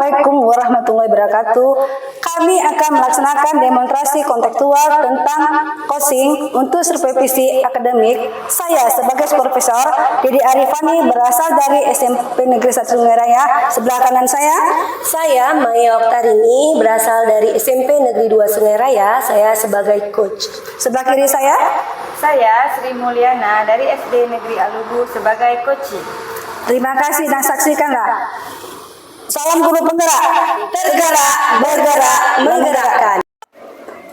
Assalamualaikum warahmatullahi wabarakatuh. Kami akan melaksanakan demonstrasi kontekstual tentang coaching untuk supervisi akademik. Saya sebagai Profesor Didi Arifani berasal dari SMP Negeri 1 Sungai Raya. Sebelah kanan Saya Maya Oktarini berasal dari SMP Negeri 2 Sungai Raya. Saya sebagai coach. Sebelah kiri saya Sri Mulyana dari SD Negeri Alugu sebagai coach. Terima kasih dan saksikanlah. Salam guru penggerak, tergerak, bergerak, menggerakkan.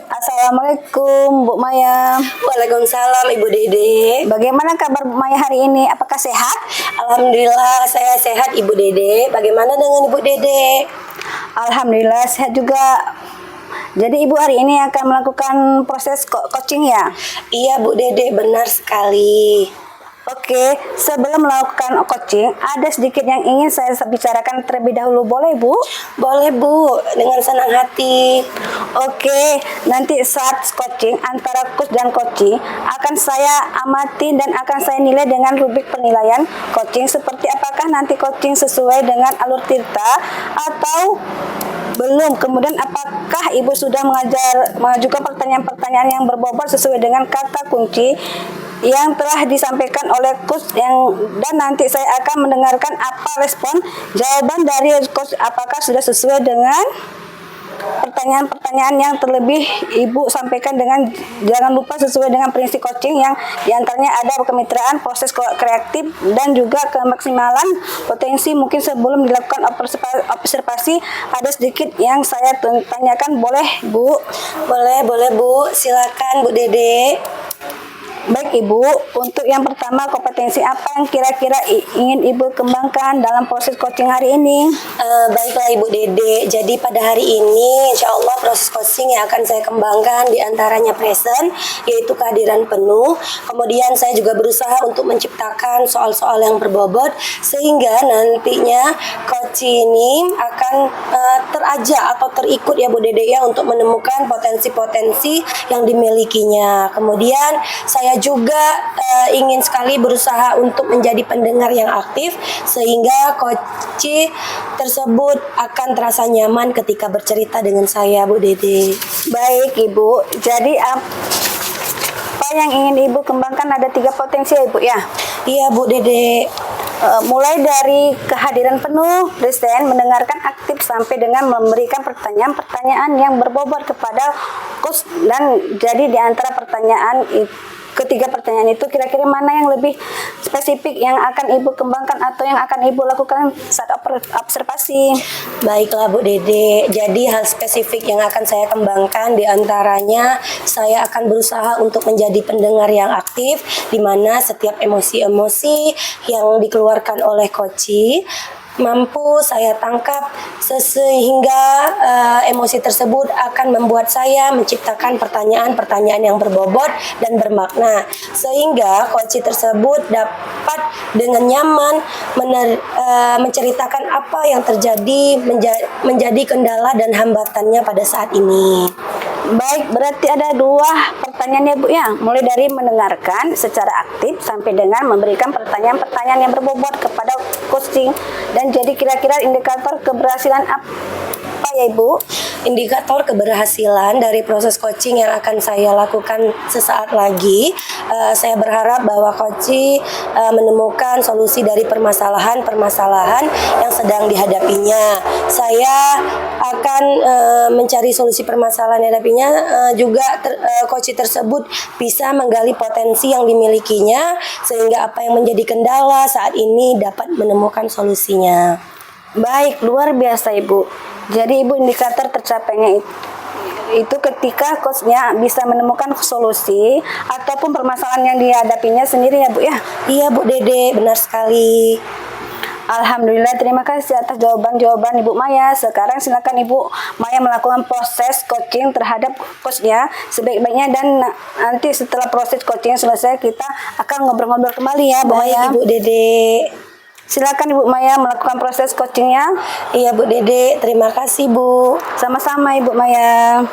Assalamualaikum Bu Maya. Waalaikumsalam Ibu Dede. Bagaimana kabar Bu Maya hari ini? Apakah sehat? Alhamdulillah saya sehat Ibu Dede. Bagaimana dengan Ibu Dede? Alhamdulillah sehat juga. Jadi Ibu hari ini akan melakukan proses coaching ya? Iya Bu Dede, benar sekali. Oke, sebelum melakukan coaching, ada sedikit yang ingin saya bicarakan terlebih dahulu. Boleh Bu? Boleh Bu, dengan senang hati. Oke, nanti saat coaching antara coach dan coaching akan saya amati dan akan saya nilai dengan rubrik penilaian coaching seperti apakah nanti coaching sesuai dengan alur Tirta atau belum. Kemudian apakah Ibu sudah mengajukan pertanyaan-pertanyaan yang berbobot sesuai dengan kata kunci yang telah disampaikan oleh coach dan nanti saya akan mendengarkan apa respon jawaban dari coach apakah sudah sesuai dengan pertanyaan-pertanyaan yang terlebih Ibu sampaikan dengan jangan lupa sesuai dengan prinsip coaching yang diantaranya ada kemitraan, proses kreatif dan juga kemaksimalan potensi. Mungkin sebelum dilakukan observasi ada sedikit yang saya tanyakan, boleh Bu? Boleh Bu, silakan Bu Dede. Baik Ibu, untuk yang pertama kompetensi apa yang kira-kira ingin Ibu kembangkan dalam proses coaching hari ini? Baiklah Ibu Dede, jadi pada hari ini insya Allah proses coaching yang akan saya kembangkan diantaranya present, yaitu kehadiran penuh. Kemudian saya juga berusaha untuk menciptakan soal-soal yang berbobot sehingga nantinya coach ini akan terajak atau terikut ya Bu Dede ya untuk menemukan potensi-potensi yang dimilikinya. Kemudian saya juga ingin sekali berusaha untuk menjadi pendengar yang aktif sehingga coach tersebut akan terasa nyaman ketika bercerita dengan saya Bu Dede. Baik Ibu, jadi apa yang ingin Ibu kembangkan ada 3 potensi ya Ibu ya? Iya Bu Dede. Mulai dari kehadiran penuh, present, mendengarkan aktif sampai dengan memberikan pertanyaan-pertanyaan yang berbobot kepada coach dan jadi di antara ketiga pertanyaan itu kira-kira mana yang lebih spesifik yang akan Ibu kembangkan atau yang akan Ibu lakukan saat observasi? Baiklah Bu Dede, jadi hal spesifik yang akan saya kembangkan diantaranya saya akan berusaha untuk menjadi pendengar yang aktif di mana setiap emosi-emosi yang dikeluarkan oleh coach mampu saya tangkap sehingga emosi tersebut akan membuat saya menciptakan pertanyaan-pertanyaan yang berbobot dan bermakna sehingga coach tersebut dapat dengan nyaman menceritakan apa yang terjadi menjadi kendala dan hambatannya pada saat ini. Baik, berarti ada 2 pertanyaan ya Bu ya, mulai dari mendengarkan secara aktif sampai dengan memberikan pertanyaan-pertanyaan yang berbobot kepada coaching. Dan jadi kira-kira indikator keberhasilan apa ya Ibu? Indikator keberhasilan dari proses coaching yang akan saya lakukan sesaat lagi, saya berharap bahwa coach menemukan solusi dari permasalahan-permasalahan yang sedang dihadapinya. Saya akan mencari solusi permasalahan yang dihadapinya, juga coach tersebut bisa menggali potensi yang dimilikinya sehingga apa yang menjadi kendala saat ini dapat menemukan solusinya. Baik, luar biasa Ibu. Jadi Ibu indikator tercapainya itu ketika coachnya bisa menemukan solusi ataupun permasalahan yang dihadapinya sendiri ya Bu ya? Iya Bu Dede, benar sekali. Alhamdulillah, terima kasih atas jawaban-jawaban Ibu Maya. Sekarang silakan Ibu Maya melakukan proses coaching terhadap coachnya sebaik-baiknya dan nanti setelah proses coaching selesai kita akan ngobrol-ngobrol kembali ya Bu Maya. Baik Ibu Dede. Silakan Ibu Maya melakukan proses coachingnya. Iya Bu Dede, terima kasih Bu. Sama-sama Ibu Maya.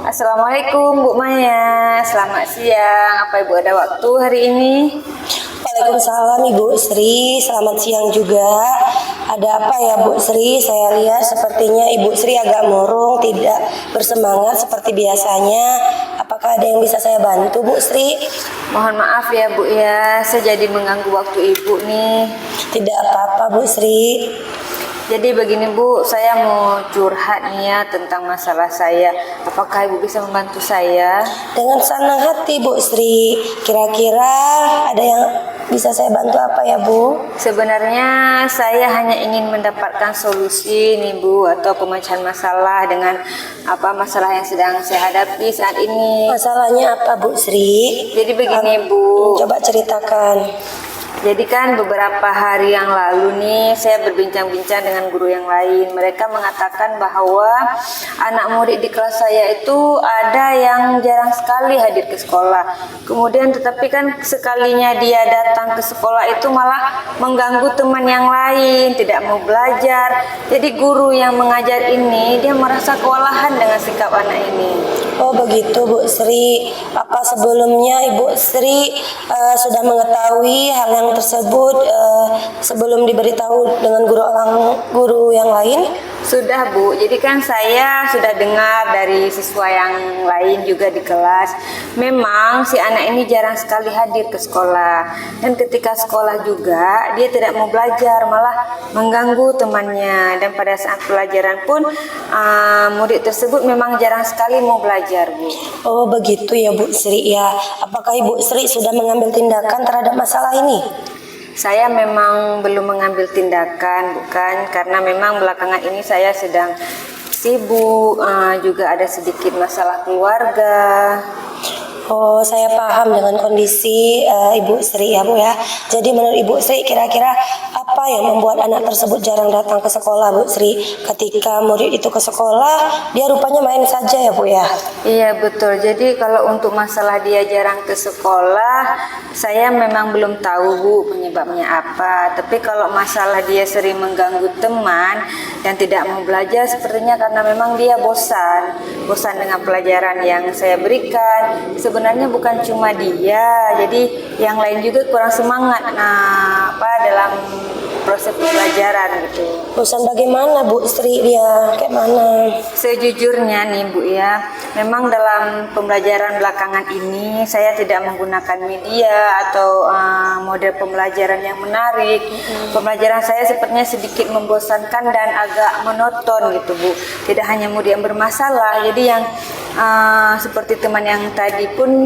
Assalamualaikum Bu Maya, selamat siang. Apa Ibu ada waktu hari ini? Waalaikumsalam Ibu Sri, selamat siang juga. Ada apa ya Bu Sri? Saya lihat sepertinya Ibu Sri agak murung, tidak bersemangat seperti biasanya. Apakah ada yang bisa saya bantu Bu Sri? Mohon maaf ya Bu ya, saya jadi mengganggu waktu Ibu nih. Tidak apa-apa Bu Sri. Jadi begini Bu, saya mau curhat nih ya tentang masalah saya. Apakah Ibu bisa membantu saya? Dengan senang hati Bu Sri. Kira-kira ada yang bisa saya bantu apa ya Bu? Sebenarnya saya hanya ingin mendapatkan solusi nih Bu, atau pemecahan masalah dengan masalah yang sedang saya hadapi saat ini. Masalahnya apa Bu Sri? Jadi begini Bu. Coba ceritakan. Jadi kan beberapa hari yang lalu nih saya berbincang-bincang dengan guru yang lain. Mereka mengatakan bahwa anak murid di kelas saya itu ada yang jarang sekali hadir ke sekolah. Kemudian tetapi kan sekalinya dia datang ke sekolah itu malah mengganggu teman yang lain, tidak mau belajar. Jadi guru yang mengajar ini dia merasa kewalahan dengan sikap anak ini. Oh begitu Bu Sri. Apa sebelumnya Ibu Sri sudah mengetahui hal yang tersebut sebelum diberitahu dengan guru yang lain? Sudah Bu, jadi kan saya sudah dengar dari siswa yang lain juga di kelas. Memang si anak ini jarang sekali hadir ke sekolah. Dan ketika sekolah juga dia tidak mau belajar, malah mengganggu temannya. Dan pada saat pelajaran pun murid tersebut memang jarang sekali mau belajar Bu. Oh begitu ya Bu Sri ya. Apakah Ibu Sri sudah mengambil tindakan terhadap masalah ini? Saya memang belum mengambil tindakan, bukan karena memang belakangan ini saya sedang sibuk, juga ada sedikit masalah keluarga. Oh, saya paham dengan kondisi Ibu Sri ya Bu ya. Jadi menurut Ibu Sri kira-kira apa yang membuat anak tersebut jarang datang ke sekolah Bu Sri? Ketika murid itu ke sekolah, dia rupanya main saja ya Bu ya? Iya betul, jadi kalau untuk masalah dia jarang ke sekolah, saya memang belum tahu Bu penyebabnya apa. Tapi kalau masalah dia sering mengganggu teman dan tidak mau belajar, sepertinya karena memang dia bosan dengan pelajaran yang saya berikan. Sebenarnya bukan cuma dia, jadi yang lain juga kurang semangat dalam proses pembelajaran gitu. Bosan bagaimana Bu Sri dia? Kayak mana? Sejujurnya nih Bu ya, memang dalam pembelajaran belakangan ini saya tidak menggunakan media atau model pembelajaran yang menarik. Pembelajaran saya sepertinya sedikit membosankan dan agak monoton gitu Bu. Tidak hanya murid yang bermasalah, jadi yang seperti teman yang tadi pun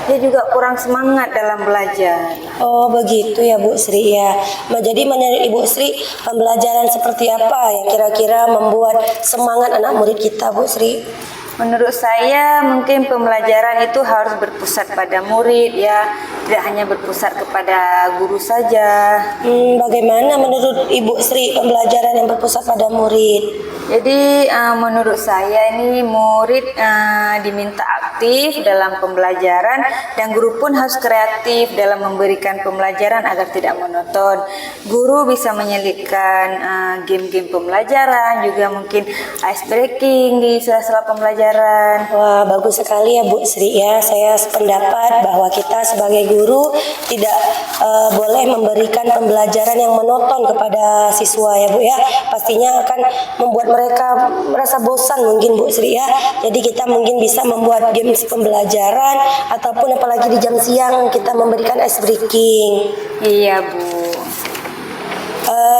dia juga kurang semangat dalam belajar. Oh begitu ya Bu Sri ya. Jadi menurut Ibu Sri pembelajaran seperti apa yang kira-kira membuat semangat anak murid kita Bu Sri? Menurut saya mungkin pembelajaran itu harus berpusat pada murid ya, tidak hanya berpusat kepada guru saja. Bagaimana menurut Ibu Sri pembelajaran yang berpusat pada murid? Jadi menurut saya ini murid diminta aktif dalam pembelajaran dan guru pun harus kreatif dalam memberikan pembelajaran agar tidak monoton. Guru bisa menyelipkan game-game pembelajaran, juga mungkin ice breaking di sela-sela pembelajaran. Wah bagus sekali ya Bu Sri ya. Saya sependapat bahwa kita sebagai guru tidak boleh memberikan pembelajaran yang monoton kepada siswa ya Bu ya. Pastinya akan membuat mereka merasa bosan mungkin Bu Sri ya. Jadi kita mungkin bisa membuat games pembelajaran ataupun apalagi di jam siang kita memberikan ice breaking. Iya Bu.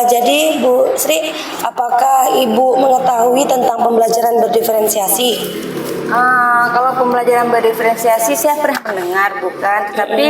Jadi Bu Sri, apakah Ibu mengetahui tentang pembelajaran berdiferensiasi? Kalau pembelajaran berdiferensiasi saya pernah mendengar bukan, tetapi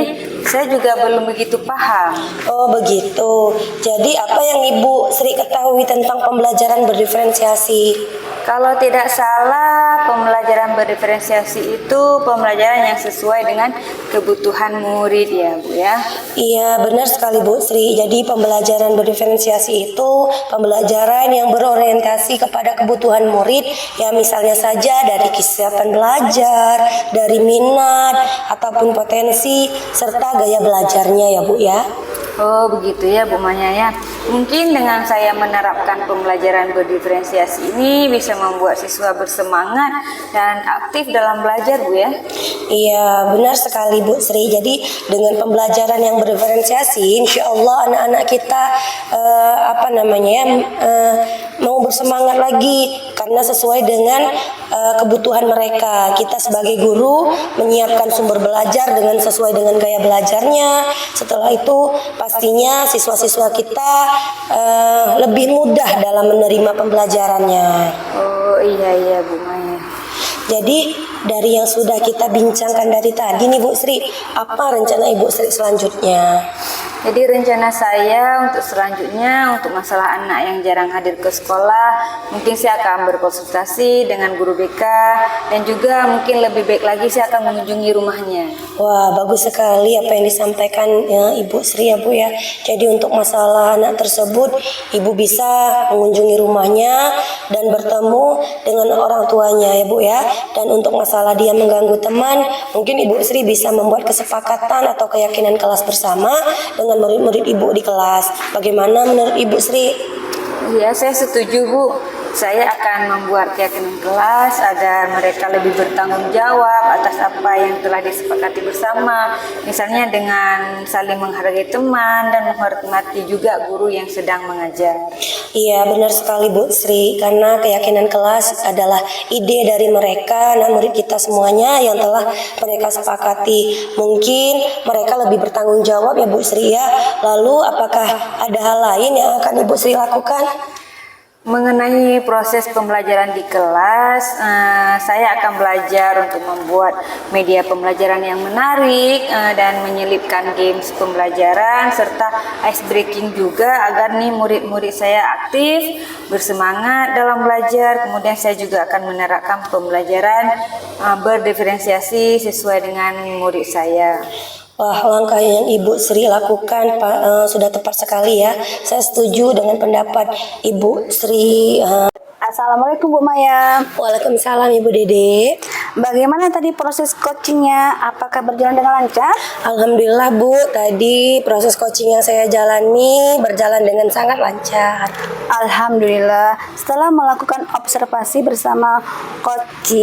saya juga belum begitu paham. Oh begitu. Jadi apa yang Ibu Sri ketahui tentang pembelajaran berdiferensiasi? Kalau tidak salah, pembelajaran berdiferensiasi itu pembelajaran yang sesuai dengan kebutuhan murid ya Bu ya. Iya benar sekali Bu Sri. Jadi pembelajaran berdiferensiasi itu pembelajaran yang berorientasi kepada kebutuhan murid. Ya misalnya saja dari kesiapan belajar, dari minat ataupun potensi serta gaya belajarnya ya Bu ya. Oh begitu ya Bu Maya ya. Mungkin dengan saya menerapkan pembelajaran berdiferensiasi ini bisa membuat siswa bersemangat dan aktif dalam belajar Bu ya. Iya, benar sekali Bu Sri. Jadi dengan pembelajaran yang berdiferensiasi, insya Allah anak-anak kita mau bersemangat lagi karena sesuai dengan kebutuhan mereka. Kita sebagai guru menyiapkan sumber belajar dengan sesuai dengan gaya belajarnya. Setelah itu pastinya siswa-siswa kita lebih mudah dalam menerima pembelajarannya. Oh iya Bu Maya. Jadi dari yang sudah kita bincangkan dari tadi nih Bu Sri, apa rencana Ibu Sri selanjutnya? Jadi rencana saya untuk selanjutnya untuk masalah anak yang jarang hadir ke sekolah, mungkin saya akan berkonsultasi dengan guru BK dan juga mungkin lebih baik lagi saya akan mengunjungi rumahnya. Wah, bagus sekali apa yang disampaikan ya, Ibu Sri ya Bu ya. Jadi untuk masalah anak tersebut, Ibu bisa mengunjungi rumahnya dan bertemu dengan orang tuanya ya Bu ya. Dan untuk masalah dia mengganggu teman, mungkin Ibu Sri bisa membuat kesepakatan atau keyakinan kelas bersama dengan murid-murid Ibu di kelas. Bagaimana menurut Ibu Sri? Iya, saya setuju Bu. Saya akan membuat keyakinan kelas agar mereka lebih bertanggung jawab atas apa yang telah disepakati bersama. Misalnya dengan saling menghargai teman dan menghormati juga guru yang sedang mengajar. Iya, benar sekali Bu Sri, karena keyakinan kelas adalah ide dari mereka, anak murid kita semuanya yang telah mereka sepakati. Mungkin mereka lebih bertanggung jawab ya Bu Sri ya. Lalu apakah ada hal lain yang akan Ibu Sri lakukan? Mengenai proses pembelajaran di kelas, saya akan belajar untuk membuat media pembelajaran yang menarik dan menyelipkan games pembelajaran serta ice breaking juga agar nih murid-murid saya aktif, bersemangat dalam belajar. Kemudian saya juga akan menerapkan pembelajaran berdiferensiasi sesuai dengan murid saya. Wah, langkah yang Ibu Sri lakukan sudah tepat sekali ya. Saya setuju dengan pendapat Ibu Sri. Assalamualaikum Bu Maya. Waalaikumsalam Ibu Dede. Bagaimana tadi proses coachingnya? Apakah berjalan dengan lancar? Alhamdulillah Bu, tadi proses coaching yang saya jalani berjalan dengan sangat lancar. Alhamdulillah. Setelah melakukan observasi bersama coach,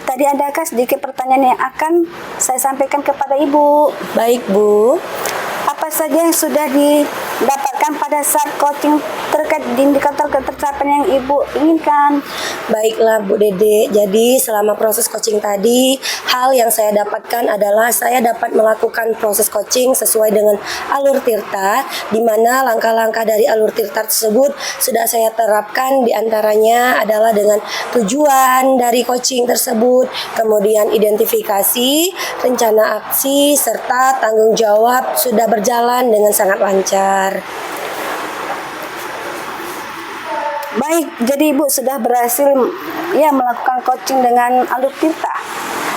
tadi adakah sedikit pertanyaan yang akan saya sampaikan kepada Ibu? Baik Bu. Apa saja yang sudah didapatkan pada saat coaching terkait indikator ketercapaian yang Ibu inginkan? Baiklah Bu Dede, jadi selama proses coaching tadi, hal yang saya dapatkan adalah saya dapat melakukan proses coaching sesuai dengan alur tirta, di mana langkah-langkah dari alur tirta tersebut sudah saya terapkan, diantaranya adalah dengan tujuan dari coaching tersebut, kemudian identifikasi, rencana aksi, serta tanggung jawab sudah berjalan dengan sangat lancar. Baik, jadi Ibu sudah berhasil ya melakukan coaching dengan alur tirta.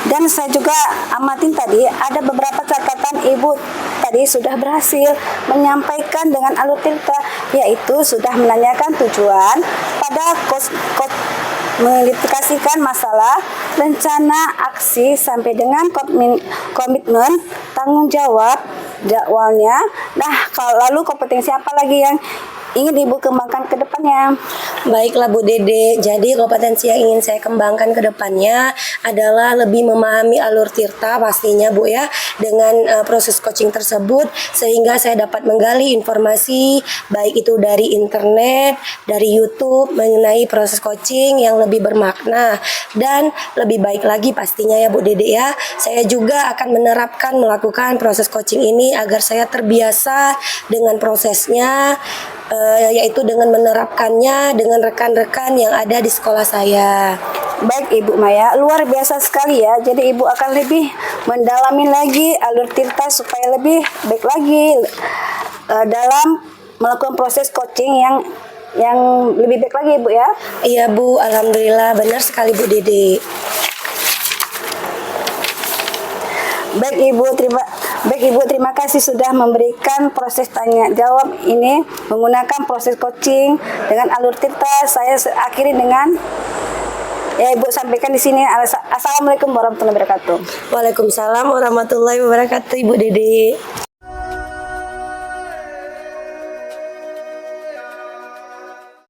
Dan saya juga amatin tadi ada beberapa catatan Ibu tadi sudah berhasil menyampaikan dengan alur tirta, yaitu sudah menanyakan tujuan pada mengidentifikasikan masalah, rencana aksi sampai dengan komitmen, tanggung jawab, jadwalnya. Nah, lalu kompetensi apa lagi yang ingin Ibu kembangkan ke depannya? Baiklah Bu Dede, jadi kompetensi yang ingin saya kembangkan ke depannya adalah lebih memahami alur tirta pastinya Bu ya, dengan proses coaching tersebut, sehingga saya dapat menggali informasi baik itu dari internet, dari YouTube mengenai proses coaching yang lebih bermakna, dan lebih baik lagi pastinya ya Bu Dede ya, saya juga akan menerapkan melakukan proses coaching ini agar saya terbiasa dengan prosesnya, yaitu dengan menerapkannya dengan rekan-rekan yang ada di sekolah saya. Baik Ibu Maya, luar biasa sekali ya. Jadi Ibu akan lebih mendalami lagi alur tirta supaya lebih baik lagi dalam melakukan proses coaching yang lebih baik lagi Ibu ya. Iya Bu, alhamdulillah benar sekali Bu Dede. Baik Ibu, terima kasih sudah memberikan proses tanya jawab ini menggunakan proses coaching dengan alur tirta. Saya akhiri dengan Ibu sampaikan di sini. Assalamualaikum warahmatullahi wabarakatuh. Waalaikumsalam warahmatullahi wabarakatuh Ibu Dede.